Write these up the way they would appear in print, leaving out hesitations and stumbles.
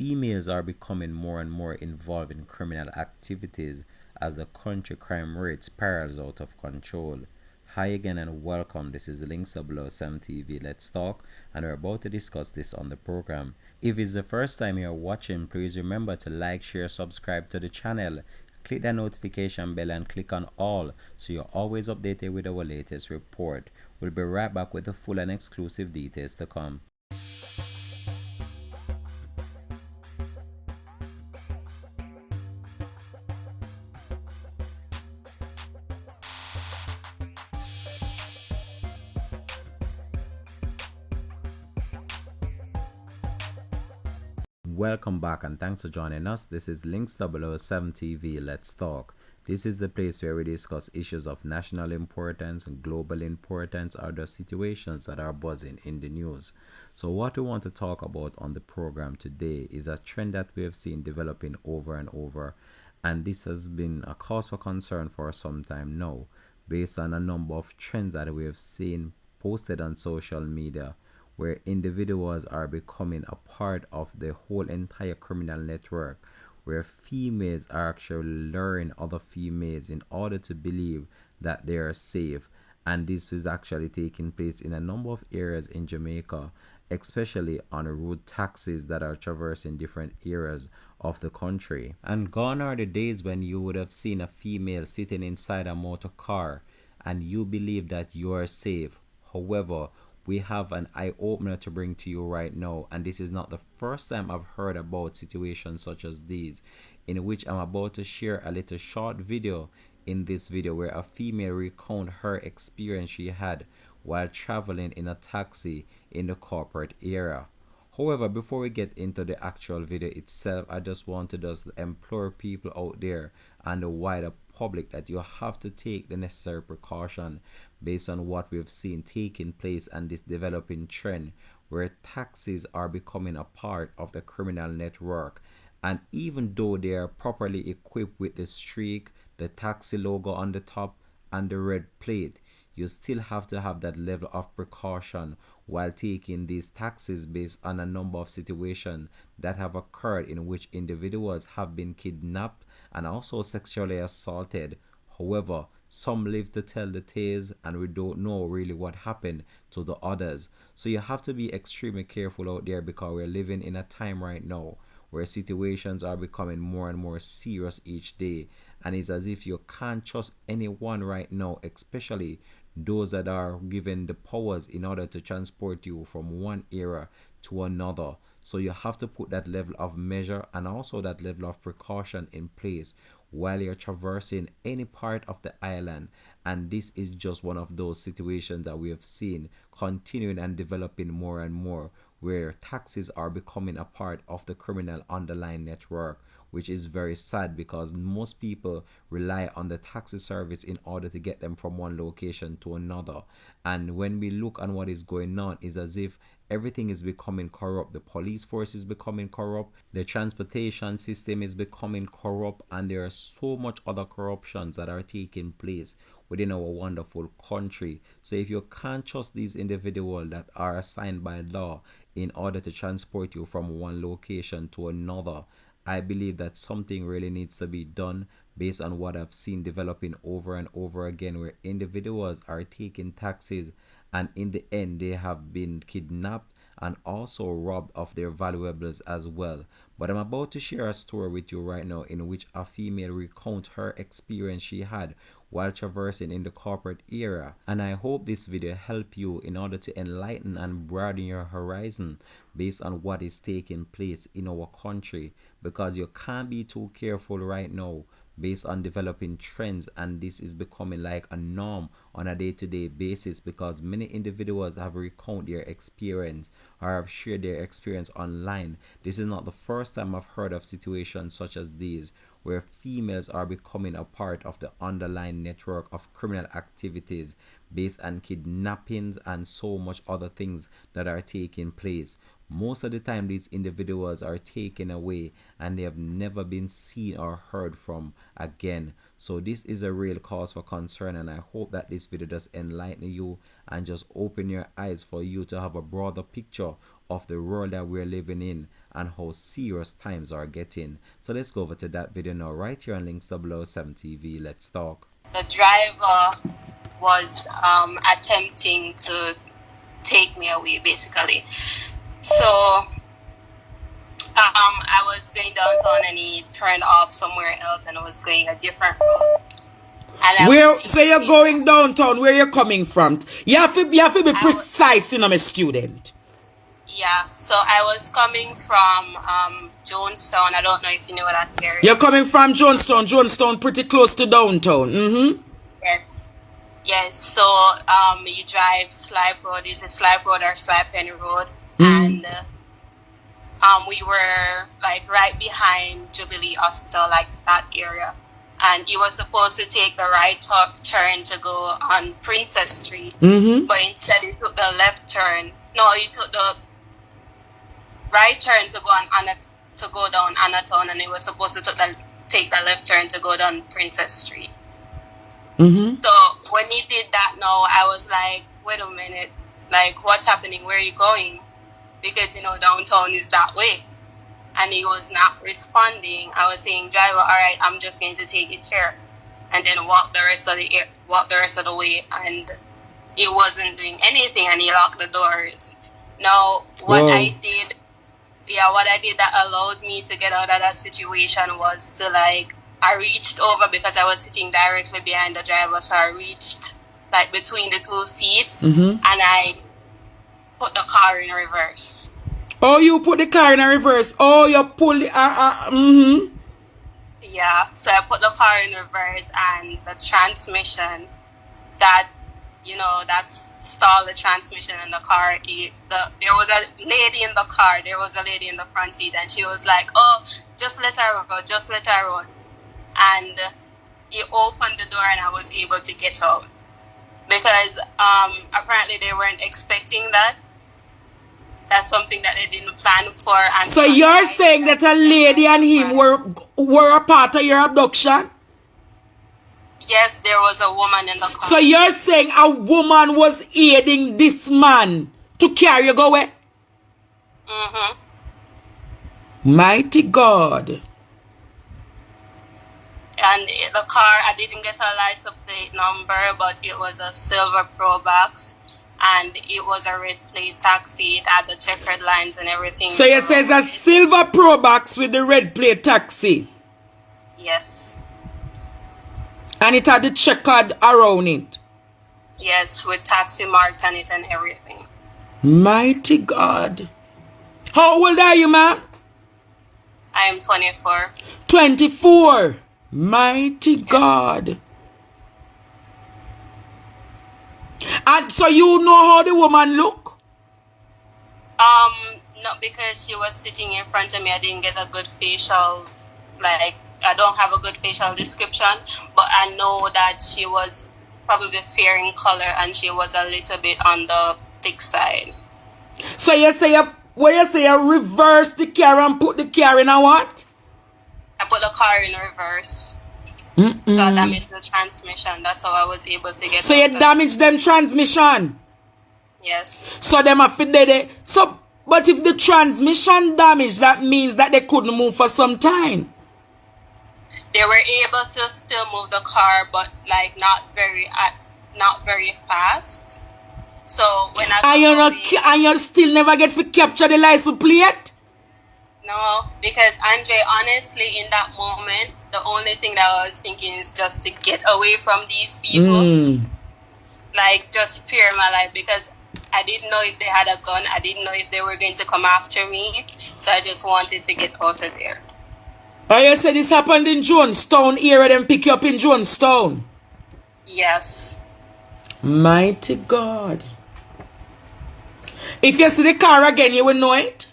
Females are becoming more and more involved in criminal activities as the country crime rate spirals out of control. Hi again and welcome. This is Links 007 TV. Let's talk, and we're about to discuss this on the program. If it's the first time you're watching, please remember to like, share, subscribe to the channel. Click the notification bell and click on all so you're always updated with our latest report. We'll be right back with the full and exclusive details to come. Welcome back and thanks for joining us. This is Links 007 TV. Let's talk. This is the place where we discuss issues of national importance and global importance or the situations that are buzzing in the news. So what we want to talk about on the program today is a trend that we have seen developing over and over, and this has been a cause for concern for some time now based on a number of trends that we have seen posted on social media, where individuals are becoming a part of the whole entire criminal network, where females are actually luring other females in order to believe that they are safe. And this is actually taking place in a number of areas in Jamaica, especially on road taxis that are traversing different areas of the country. And gone are the days when you would have seen a female sitting inside a motor car and you believe that you are safe. However, we have an eye-opener to bring to you right now, and this is not the first time I've heard about situations such as these, in which I'm about to share a little short video in this video where a female recount her experience she had while traveling in a taxi in the corporate area. However, before we get into the actual video itself, I just want to implore people out there and the wider public that you have to take the necessary precaution based on what we've seen taking place and this developing trend where taxis are becoming a part of the criminal network. And even though they are properly equipped with the streak, the taxi logo on the top, and the red plate, you still have to have that level of precaution while taking these taxis based on a number of situations that have occurred in which individuals have been kidnapped and also sexually assaulted. However, some live to tell the tales and we don't know really what happened to the others. So you have to be extremely careful out there because we're living in a time right now where situations are becoming more and more serious each day, and it's as if you can't trust anyone right now, especially those that are given the powers in order to transport you from one era to another. So you have to put that level of measure and also that level of precaution in place while you're traversing any part of the island. And this is just one of those situations that we have seen continuing and developing more and more, where taxis are becoming a part of the criminal underlying network, which is very sad because most people rely on the taxi service in order to get them from one location to another. And when we look on what is going on, is as if everything is becoming corrupt. The police force is becoming corrupt, the transportation system is becoming corrupt, and there are so much other corruptions that are taking place within our wonderful country. So if you can't trust these individuals that are assigned by law in order to transport you from one location to another, I believe that something really needs to be done based on what I've seen developing over and over again, where individuals are taking taxis and in the end they have been kidnapped and also robbed of their valuables as well. But I'm about to share a story with you right now in which a female recounts her experience she had while traversing in the corporate area, and I hope this video help you in order to enlighten and broaden your horizon based on what is taking place in our country, because you can't be too careful right now based on developing trends, and this is becoming like a norm on a day-to-day basis because many individuals have recounted their experience or have shared their experience online. This is not the first time I've heard of situations such as these where females are becoming a part of the underlying network of criminal activities based on kidnappings and so much other things that are taking place. Most of the time these individuals are taken away and they have never been seen or heard from again. So this is a real cause for concern, and I hope that this video does enlighten you and just open your eyes for you to have a broader picture of the world that we're living in and how serious times are getting. So let's go over to that video now, right here on Links 007 TV. Let's talk. The driver was attempting to take me away, basically. So I was going downtown and he turned off somewhere else and I was going a different road. So you're going downtown, where you're coming from? You have to be precise, my student. Yeah, so I was coming from Jonestown. I don't know if you know that area. You're coming from Jonestown. Jonestown pretty close to downtown. Mm-hmm. Yes. So you drive Slipe Road. Is it Slipe Road or Slipe Penny Road? And we were like right behind Jubilee Hospital, like that area. And he was supposed to take the right turn to go on Princess Street. But instead he took the left turn. No, he took the right turn to go down Anatown, and he was supposed to take the left turn to go down Princess Street. So when he did that, now I was like, wait a minute, like what's happening? Where are you going? Because downtown is that way. And he was not responding. I was saying, driver, all right, I'm just going to take it here, and then walk the rest of the way. And he wasn't doing anything, and he locked the doors. Now, what I did that allowed me to get out of that situation was to I reached over because I was sitting directly behind the driver, so I reached between the two seats, and I put the car in reverse. Oh, you put the car in a reverse. Oh, you pull the Yeah, so I put the car in reverse, and the transmission that stalled the transmission in the car. There was a lady in the car. There was a lady in the front seat, and she was like, "Oh, just let her go. Just let her run." And he opened the door, and I was able to get out because apparently they weren't expecting that. That's something that they didn't plan for. And so you're saying that a lady and him were a part of your abduction? Yes, there was a woman in the car. So you're saying a woman was aiding this man to carry you away? Mighty God. And the car, I didn't get a license plate number, but it was a silver Probox. And it was a red plate taxi. It had the checkered lines and everything. So it says a silver Probox with the red plate taxi? Yes. And it had the checkered around it? Yes, with taxi marked on it and everything. Mighty God. How old are you, ma'am? I am 24. 24? Mighty God. And so you know how the woman look? No, because she was sitting in front of me. I didn't get a good facial, I don't have a good facial description, but I know that she was probably fair in color and she was a little bit on the thick side. So you say you reverse the car and put the car in a what? I put the car in reverse. So I damaged the transmission. That's how I was able to get. So you damaged them transmission? Yes. So them have to it. So, but if the transmission damaged, that means that they couldn't move for some time. They were able to still move the car, but not very fast. So when and you still never get to capture the license plate? No, because Andre, honestly, in that moment, the only thing that I was thinking is just to get away from these people. Just spare my life, because I didn't know if they had a gun. I didn't know if they were going to come after me. So I just wanted to get out of there. Oh, you said this happened in Jonestown area, then pick you up in Jonestown? Yes. Mighty God. If you see the car again, you will know it?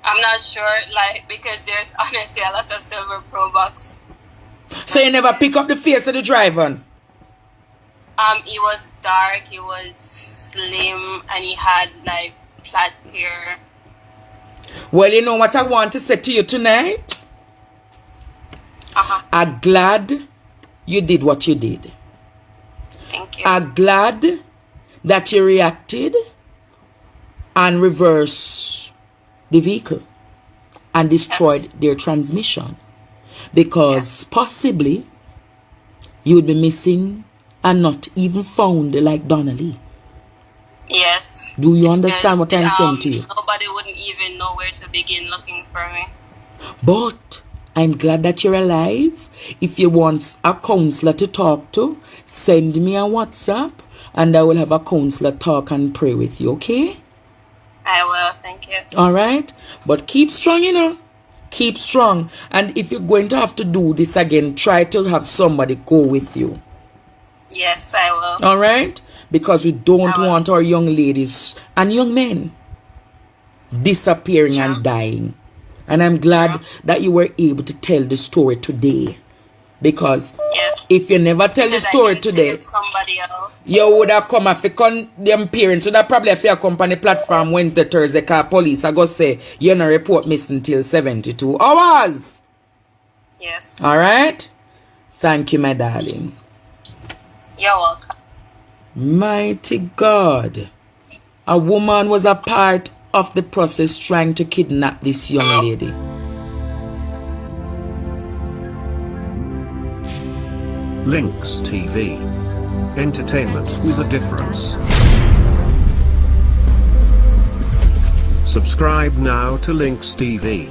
I'm not sure, because there's honestly a lot of silver Probox. So you never pick up the face of the driver? He was dark, he was slim, and he had flat hair. Well, you know what I want to say to you tonight? I'm glad you did what you did. Thank you. I'm glad that you reacted. and reverse the vehicle and destroyed their transmission, because possibly you would be missing and not even found like Donnelly. Yes. Do you understand what I'm saying to you? Nobody wouldn't even know where to begin looking for me. But I'm glad that you're alive. If you want a counselor to talk to, send me a WhatsApp and I will have a counselor talk and pray with you, okay? I will, thank you. All right? But keep strong, you know. Keep strong. And if you're going to have to do this again, try to have somebody go with you. Yes, I will. All right? Because we don't want our young ladies and young men disappearing and dying. And I'm glad that you were able to tell the story today. Because if you never tell the story today, you would have come off them parents would have probably have come on the platform Wednesday, Thursday, call police. I go say, you're not report missing till 72 hours. Yes. All right? Thank you, my darling. You're welcome. Mighty God. A woman was a part of the process trying to kidnap this young lady. Links TV. Entertainment with a difference. Subscribe now to Links TV.